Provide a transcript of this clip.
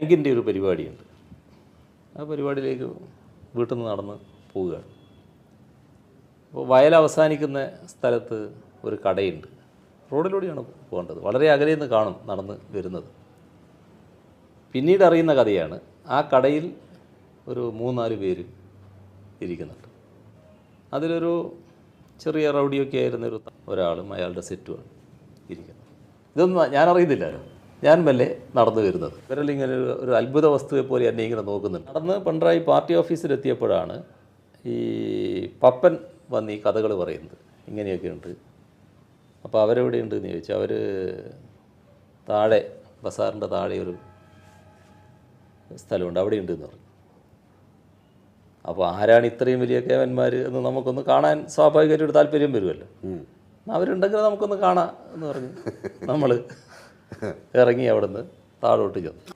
ബാങ്കിൻ്റെ ഒരു പരിപാടിയുണ്ട്. ആ പരിപാടിയിലേക്ക് വീട്ടിൽ നിന്ന് നടന്ന് പോവുകയാണ്. അപ്പോൾ വയൽ അവസാനിക്കുന്ന സ്ഥലത്ത് ഒരു കടയുണ്ട്. റോഡിലൂടെയാണ് പോകേണ്ടത്. വളരെ അകലെ നിന്ന് കാണും നടന്ന് വരുന്നത്. പിന്നീട് അറിയുന്ന കഥയാണ്, ആ കടയിൽ ഒരു 3-4 പേര് ഇരിക്കുന്നുണ്ട്. അതിലൊരു ചെറിയ റൗഡിയൊക്കെ ആയിരുന്ന ഒരാളും അയാളുടെ സെറ്റുമാണ് ഇരിക്കുന്നത്. ഇതൊന്നും ഞാൻ അറിയുന്നില്ലല്ലോ. ഞാൻ മെല്ലെ നടന്നു വരുന്നത്. ഇവരെല്ലാം ഒരു അത്ഭുത വസ്തുവെ പോലെ എന്നെ ഇങ്ങനെ നോക്കുന്നുണ്ട്. നടന്ന് പിണറായി പാർട്ടി ഓഫീസിലെത്തിയപ്പോഴാണ് ഈ പപ്പൻ വന്ന് ഈ കഥകൾ പറയുന്നത്. ഇങ്ങനെയൊക്കെ ഉണ്ട്. അപ്പോൾ അവരെവിടെയുണ്ട് എന്ന് ചോദിച്ചാൽ അവർ താഴെ ബസാറിൻ്റെ താഴെ ഒരു സ്ഥലമുണ്ട്, അവിടെയുണ്ട് എന്ന് പറഞ്ഞു. അപ്പോൾ ആരാണ് ഇത്രയും വലിയ കേവന്മാർ എന്ന് നമുക്കൊന്ന് കാണാൻ സ്വാഭാവികമായിട്ട് ഒരു താല്പര്യം വരുമല്ലോ. അവരുണ്ടെങ്കിൽ നമുക്കൊന്ന് കാണാം എന്ന് പറഞ്ഞ് നമ്മൾ ഇറങ്ങി അവിടെ നിന്ന് താഴോട്ട് ചെന്നു.